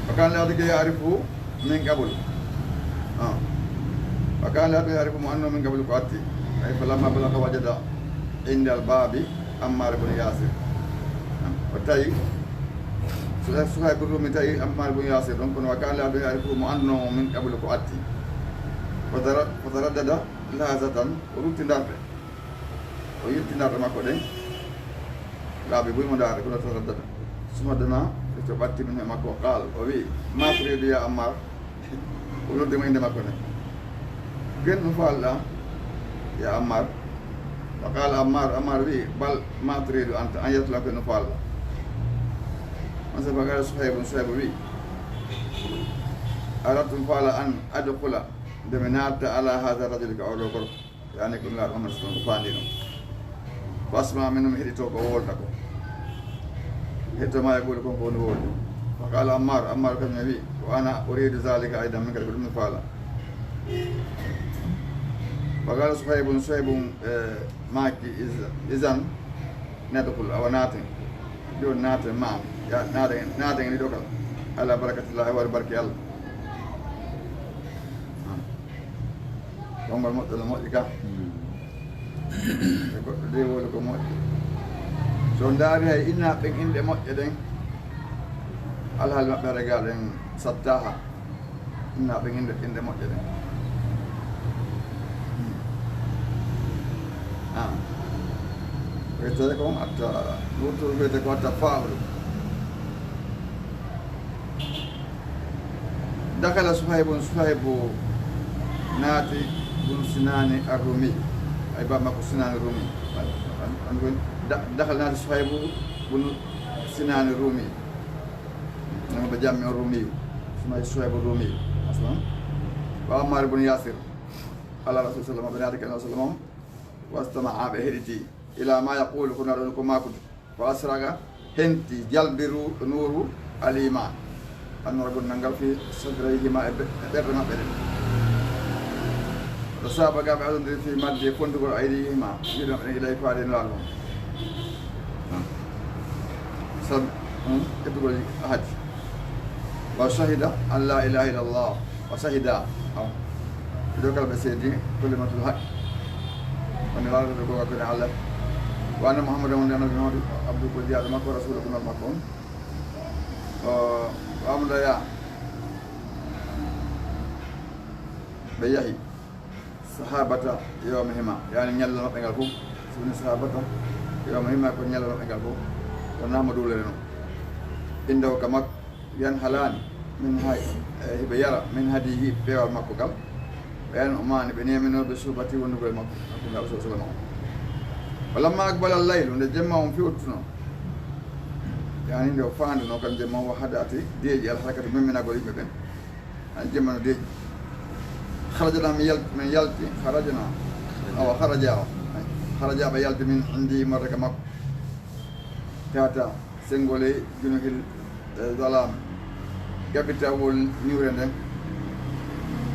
wakan laadike yaarifu min qabul wakan laadike yaarifu mo anno min qabul ko atti ay falamma balaga wajada indal baabi Ammar bun Yasir o tawi Suhayb rumi tawi Ammar bun Yasir ɗon kono wakan laadike yaarifu mo annomo min qabul ko atti ko taraddada lahazatan o ruttindarde o yettindarde makko ɗen laaɓi buymo ndaare kono taraddada sumadana to ɓatti min e makko qaal o wi ma turidu ya Ammar o noddimo inde makko ne gen ɗum falɗa ya Ammar wa qala Ammar wi bal ma turidu anta an yettula ko no falɗa on safa gara Suhayb wi aratum faala an adkhula nde mi natta ala hada rajuli ka oɗo gorko yani ko nulaɗo Muhammad sallallahu alaihi wasallam ko faandi ɗum fasma min mi heɗito ko wolta ko hettoma e ɓuuri konko woni wolde wa qala Ammar kañum wi ko ana uridu zalika aydan min kadi ko ɗum mi faala wa qala Suhaybun maki isan nadkhul awa naaten joni naaten maam ya naaten ɗiɗo kala ala barakatillahi waɗi barke Allah ɗongol moƴƴo no moƴƴi ka e goɗɗo de woli ko moƴƴi so ndaari hay innaɓe inde moƴƴe ɗen alhaali maɓɓe rega ɗen sattaha innaɓe inde moƴƴe ɗen wiyetede kon atta wurtoɗo wiyete ko atta faawlu dakala Suhaybu naati bun Sinaan ar-Rumi ay ba ma ko Sinaan ar-Rumi daxal naati Suhaybu bun Sinaan ar-Rumi nga ba jàmme ar-Rumi sumay Suhaybu ar-Rumi aslan wa Ammar bun Yasir ala rasul sallallahu alaihi wasallam wastama'a be hediti ila ma yaqulu kuna don ko makudu wa asraga henti jalbiru nuru al-iman annora gon nangal fi sadrayhima e berde mabɓe ɗen to saba gaɓe adondiri fi madde fondugol aydihima yiɗom ɗen ilay faade laal on sab kettugol ahadi wa shahida an la ilaha illa allah wa shahida ɗo kala ɓe seedi kolimatul haq woni laalade goga kone allah wa anna mouhammadan wonde annabi mawɗo abdou ko jiyaɗo makko rasula kunal makko on Amadou ya ɓe yahi sahabata yawmihima yani ñalla maɓɓe ngal fof sowoni sahabata yawmihima ko ñalla maɓɓe ngal fof ko namadulere noon inde o ka makko yan halani min hay hiɓe yara min hadihi peewal makko gal ɓen o mani ɓe neminoɓe subati wondugol makko hakkude Allah sallam o walamma aqbala laylu nde jemma on fiwtuno yani nde o faanduno kam jemma o hadati deeƴi alharakatu memminagol yimɓe ɓen an jemma no deeƴi harajana min yalti harajana awa haraja ɓe yalti min indi marde ka makko tata sengole junuhil zalam gabitawol ñuure nden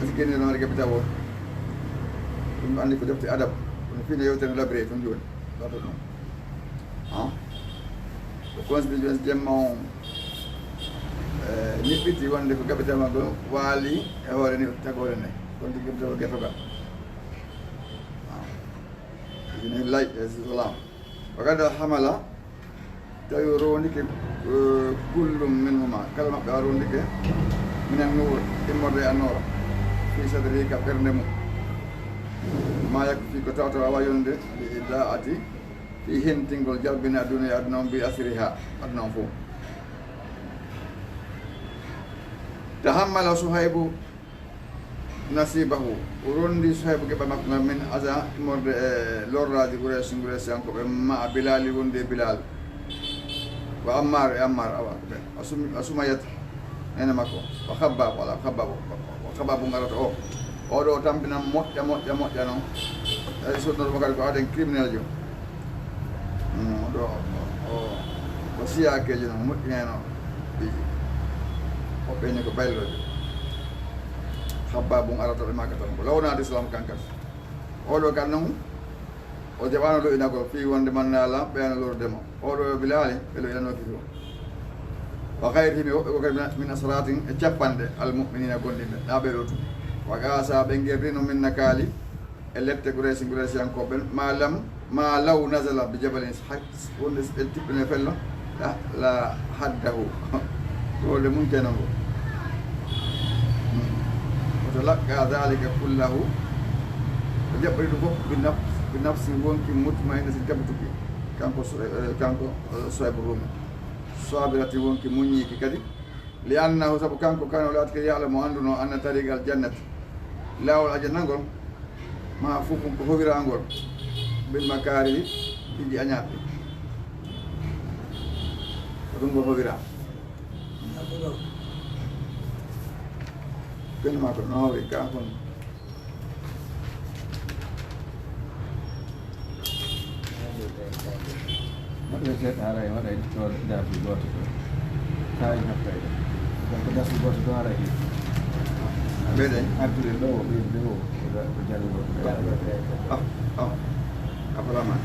asi genniɗon waɗa gabitawol ɗum andi ko defte adab kono fine yewtere labire toon joni ɗato ɗum ko constitution jemma on niɓɓiti wonde ko gabitama ɗo waali e hoore ni tagore nde wonde gabitawo guetogal ine lay e salam o kadi hamala tawi o rowndike kullum min huma kala maɓɓe a rowndike minen nuur immorde e annora fi sadri ka ɓernde mum ma yakko fi ko tawta wawa yonde li idaati fi hentingol jalbine aduna e aduna on mbi asiri ha aduna on fof tahammala Suhaybu nasibahu o rondi Suhaybu keɓa makko ngal min asa immorde e lorraji Quraysh ankoɓe ma Bilal wonde e Bilal wa Ammar e Ammar awa a Sumayat ene makko o Khabbab wala Khabbabu ngarata o oɗo tampina moƴƴa noon ay sonnoɗo kadi ko aden criminel jo ɗo o siyakeji noon moƴƴineno ɓiji o ɓeyni ko bayloje Khabbabum arata ɓe makka tan ko lawnade islam kankati oɗo kadi noon o jaɓano loƴinagol fi wonde mannala ɓeyano lordemo oɗo Bilali ɓe loƴinanoki to wa kayrihimi woɓɓe ko kadi min asratin e capanɗe almuminina gonɗinɓe na ɓeɗo tum wa gasa ɓe guerdino min nakali e lette Quraysh yankoɓe ma law nasala bi jabalin wonde ɓe tippine fello la haddahu ɗole mum kenan ngo oto laqqa dhalika kullahu o jaɓɓori ɗum fof bi nafsi wonki mutmaina sin tabituki kanko Suhaybu Rumi sabirati wonki muññiki kadi li annahu saabu kanko kano laati ko ya'lamu anduno anna tariqal jannati lawol aljanna ngol ma fof ko howirangol bil makari iji añaɓe ko ɗum ngo howira kenema ko no hawri ka kon waɗe seeɗa haray waɗa ɗo dasi goto ɗo tawi haftayde donc dasi goto ɗo haray ɓeɗe artude ɗo o ɓeyde o ko jallugo afalama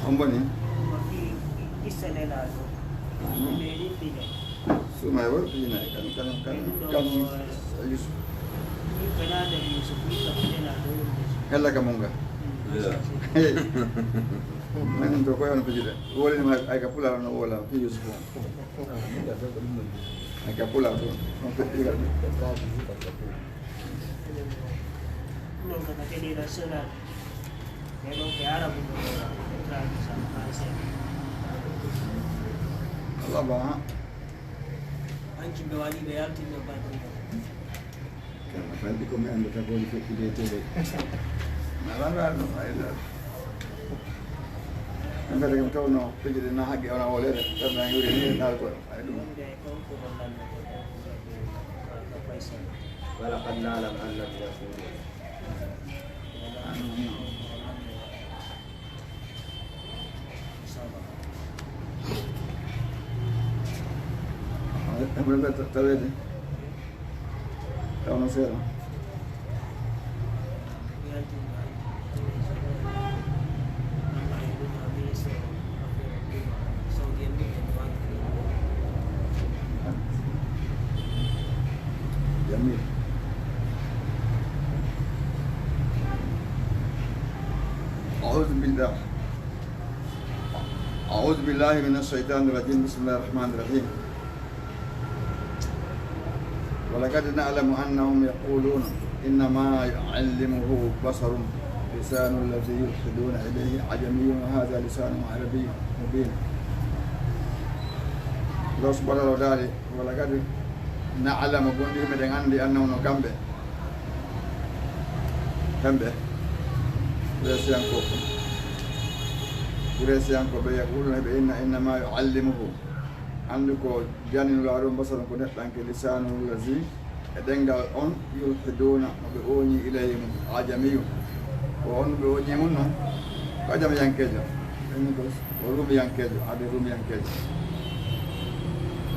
on boni sumay wor pina kan Yusuf hella ka munga man to ko yon pijide wole ma ay ka pula no wala fi Yusuf ay ka pula to on pe tiga no ka kedi rasuna pero que ara bu entra sama ase Allah ba anchi bewali be alti no ba to kana faldi ko me ando ta ko li fekki de tele nala no ay la anda daga taw no pejide na hagge ona wole re tan na yuri ni dal ko ay dum ولقد نعلم أنك يقول Berapa tahu ini? Tahu nasi apa? Jamil. أعوذ بالله من الشيطان الرجيم بسم الله الرحمن الرحيم ولقد نعلم أنهم يقولون إنما يعلمه بشر لسان الذي يلحدون إليه عجمي وهذا لسان عربي مبين الله سبحانه وتعالى ولقد نعلم بندي من عندي أنهم كمبه Kuresianko be yakuluna be innama yuallimuhu andi ko janinu laɗum basaru ko neɗɗanke lisanul lazi e ɗengal on yulhiduna oɓe oñi ilayhi mum ajamiyu ko on ɓe oñi mum noon ko ajamiyankejo ɗeni ko o rumiyankejo ade rumiyankejo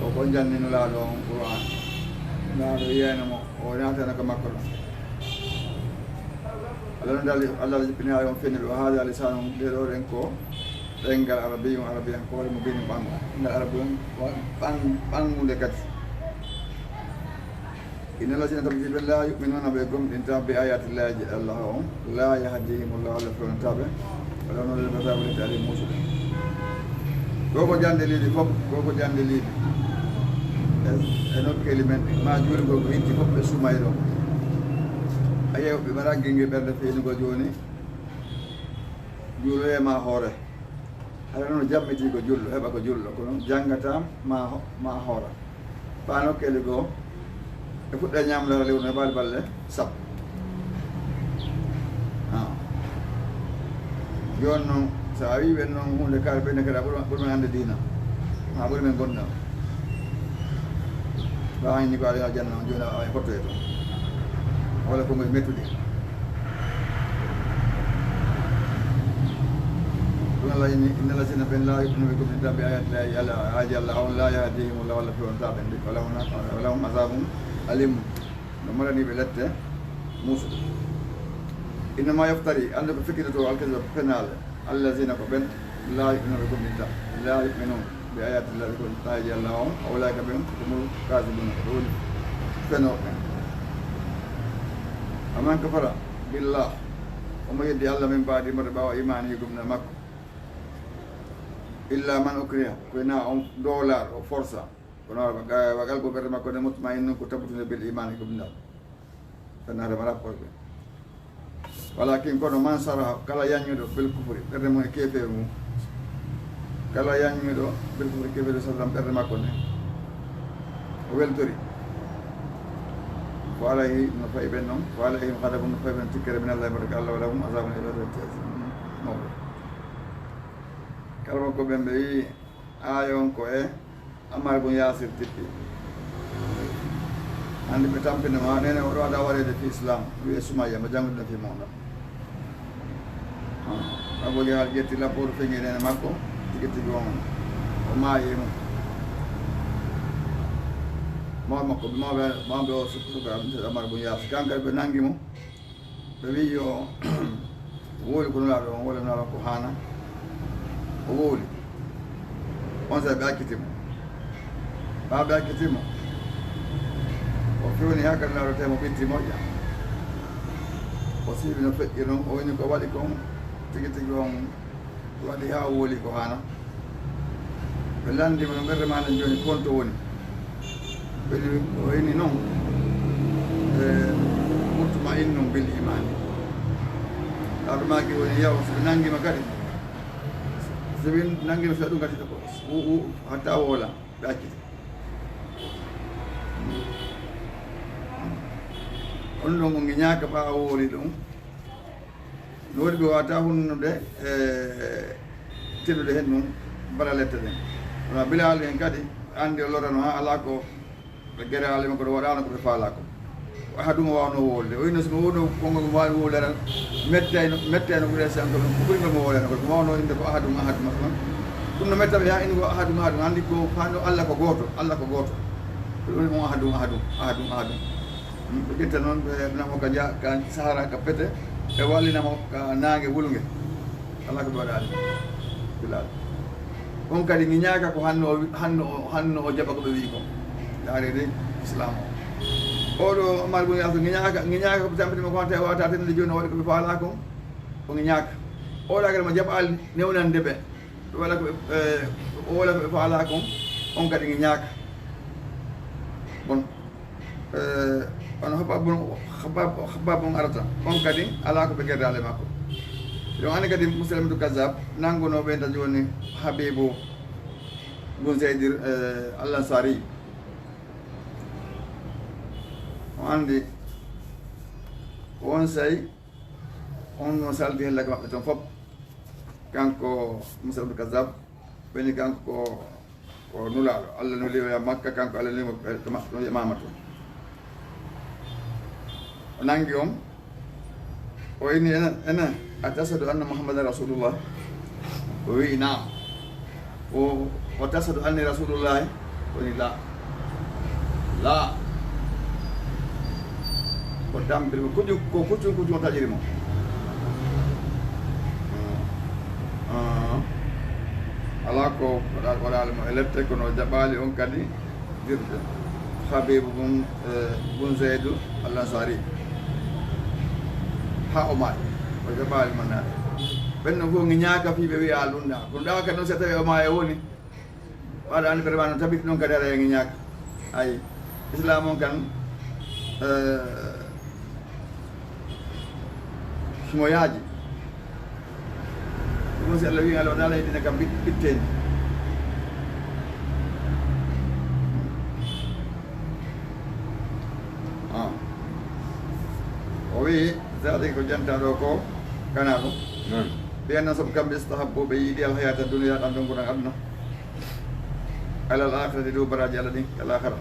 o ko janninu laaɗo on Qur'an laaɗo yenamo o natana ko makko ɗon Allah jippini ha on fenni ɗo haada lisanum ɗeɗo ɗen ko ɗengal arabiyum arabiyankore mo bini ɓangu ngal arabiyum ɓangude kadi inna lasina taɓa jiɓe la yuminuna ɓe gomɗinta be ayatillahi Allah on la yahdihimullahu Allah fewnataɓe wala noon lebataɓolete ali musuɗe ɗo ko jande liiɗi fof ko jande liiɗi e nokkeli men ma juulgol ko hitti fof ɓe sumay ɗon a yew ɓe mbaɗa gingue ɓerde feynugo joni juuloyema hoore haɗa noon jammiti ko julɗo heɓa ko julɗo kono janggata ma hoora fa nokkeli goo e fuɗɗe ñamlata lewru ne mbaɗi balle sappo joni noon sa wi ɓen noon hunde kaari ɓenne kadi a ɓurmen hande dina ha ɓuri men gonɗa ɓawani ko aɗa janna on joni a hottoye toon wala ko ngoye mettude ɗum Allah inni inna lasina ɓen la yuɓnuɓe gomɗinta ɓe ayatillahi ala haaji Allah on la yahdihimullah walla fewntaɓe ndi walahum asabum alim no maraniɓe lette musuɗo innama yaftari ande ko fekkide to alkadiba penale allazina ko ɓen la yuɓnuɓe gomɗinta la yuminun ɓe ayatillahi ko haaji Allah on awlayka ɓen komol kasibuna ko woni fenoɓe aman kafara billah omo yeddi Allah min mbaɗi mboɗo ɓawa imani gumna makko illa man ukriha koyna on dowlaɗo o força kono wagal ko ɓerde makko nde mutmainnu ko tabbutude bil imani gumdal fenadema rapporɓe walakin kono man sara kala yañuɗo bel kufri ɓerde mum e kefere mum kala yañuɗo bel kufri kefere sallam ɓerde makko nde o weltori ko alayhi no fayi ɓen noon ko alayhim hadabum no fayi ɓen tikkere min Allah mbaɗa ko Allah walahum asabun eɓeɗotes mawɓe kala makko ɓen ɓe wi ayon ko e Ammar bun Yasir tippi hande ɓe tampinama nene oɗo waɗa waɗede fi islam wiye Sumayya mo janngude fi monɗa Abu Jahal ƴetti lappoɗo feŋi nene makko tigi tigi on o maayi mum mawɓe makko mawɓe o suka Ammar bun Yasir kankadi ɓe nangi mo ɓe wi yo wooli ko nulaɗo on wolenala ko hana o wooli on sa ɓe akkitimo ɓaɓe akkitimo o fewni ha kadi nawɗo temo ɓitti moƴƴa o siibi no feƴƴi noon o woni ko waɗi kon tigi tigi on waɗi ha wooli ko hana ɓe landima no ɓerde maɗa joni konto woni ɓeni o wini noon mutma innum bil imani aɗa maki woni yaw soɓe nanguima kadi soɓe nanguima soɓe ɗum kadi hatta woola ɓe accita on ɗon o giñaka ɓa wooli ɗum no waɗi ɓe wawata hunnude teɗude hen ɗum mbaɗa lette ɗen wona bilali hen kadi andi o lorano ha ala ko ɓe guere alima koɗo waɗano koɓe faala ko aha ɗum o wawno wolde o wino somo wono konngol mo wawi wolere metteno ɓuure sanko ɗum ko ɓurino mo wolere koɗe mo wawno inde ko ahadum ahaduma ɗon ɗum no mettaɓe ha indi ko ahadum ahadum andi ko hano allah ko goto ko ɗum on ahadum ɓe ƴetta noon ɓe namo ka sahara ka pete ɓe wallinamo ka nangue wulgue ala ko ɓe waɗani bilal on kadi giñaka ko hanno o jaɓa ko ɓe wi ko yaarede islam o oɗo Omar bun Yaasir giñaka ko tampitimo konta e wawata tenede joni o waɗi koɓe faala ko o giñaka oɗa kadi mo jaɓali newnande ɓe ɓe waɗa ko o wola koɓe faala kon on kadi giñaka bon ono habab on arata on kadi ala ko ɓe guerdale makko donc ane kadi Musailamatu Kazab nangono ɓe da joni Habibu bun Zayd al-Ansari o andi on say on no saldi hella ko maɓɓe toon fof kanko Musailamatu Kazab ɓeni kanko ko nulaɗo Allah nuliya Makka kanko Allah nulimo to mama toon o nangi on o ini enen atasadu anna Muhammadan rasulullah o wi naam o tasadu anni rasulullahi woni la ko dampiri ko kuccum o taƴiri mo ala ko waɗali mo e lette kono jaɓali on kadi dirde Habibu bun Zayd al-Ansari ha o maayi o jaɓali mo naɗe ɓenno fof giñaka fi ɓe wiya ɗum ɗa kono ɗa kadi noon so tawi o maayi woni waɗa andi vraiment no tabiti ɗon kadi aɗa e giñaka ayi islam on kan somo yaaji ɗum si Allah wi ala wona ala hedine kam ɓitteni o wi zaɗi ko jantaɗo ko kana ɗum ɓiyanna saabu kamɓe istahabbu ɓe yiiɗi alhayata duniya ɗan ɗon gonan aduna alal akhirati dow baraji Allah ɗin kal akhara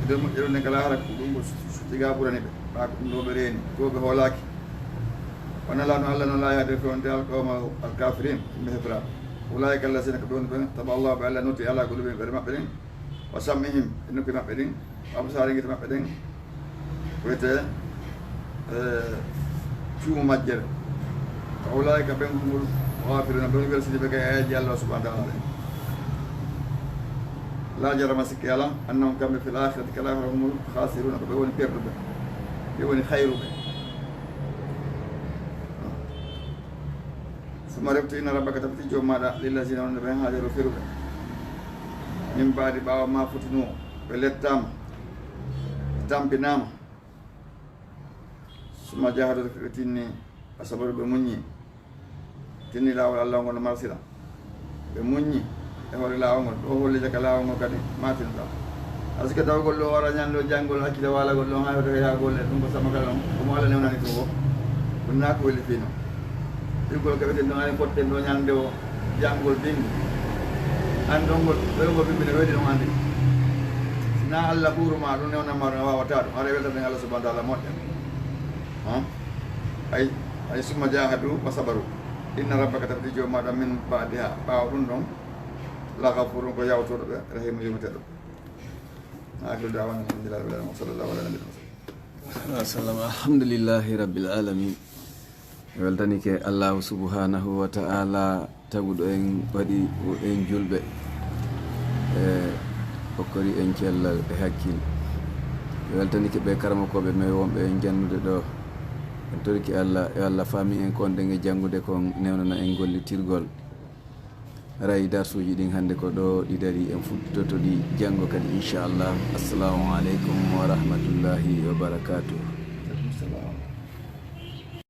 nder moƴƴere nden kal akhara ko ɗum tiga ɓurani ɓe ɓa ko ɗum ɗo ɓe reeni to ɓe hoolaki ونلعن الله لا يهدي في القوم الكافرين مهبرا أولئك الذين كفروا بهم طبع الله بألا نوتي على قلوبهم غير مقبلين وسمعهم إنك مقبلين وأبصارهم غير مقبلين ويت شو مجر أولئك بهم الغافلون بهم غير سيدي بك أيدي الله سبحانه وتعالى لا جرم سكيالا أنهم كانوا في الآخرة كالآخرة هم الخاسرون بيوني بيرد بيوني خير ثم ربط إن ربك تبتي جو ماذا للذين ونبهن هاجروا في ربك من بعد باو ما فتنوا بلتام تام بنام ثم جاهدوا في تني أصبروا بمني تني لا ولا الله ولا مرسلا بمني هو لا عمر هو اللي جك لا عمر كذي ما تنتا أذكر تقول قول له ورا لو جانغول أكيد ولا قول له هاي ولا قول له تنبس ما كلام كم ولا نيونا نتوه كنا كويل فينا يقول كبير إنه أنا فوت إنه يندو جانغول بين عندهم بيرو بين بين ويدي نوعندي نا الله بورو ما رونه ونا ما رونه واتار ما رأي بيتنا الله سبحانه وتعالى موت أي ثم جاهدوا وصبروا إن ربك تبتي ما من بعدها باورون لا غفور كيا وتر رحيم يمتد آخر دعوانا الحمد لله رب العالمين وصلى الله على نبينا وسلم الحمد لله رب العالمين weltanike allahu subhanahu wa ta'ala taguɗo en waɗi en julɓe e hokkori en cellal e hakkille weltanike ɓe karama koɓe may wonɓe en jannude ɗo en torki Allah yo Allah faami en konɗen e janngude kon newnana en gollitirgol ray darsuji ɗin hannde ko ɗo ɗi dari en fuɗɗitoto ɗi janngo kadi inchallah. Assalamu aleykum wa rahmatullahi wa barakatuh.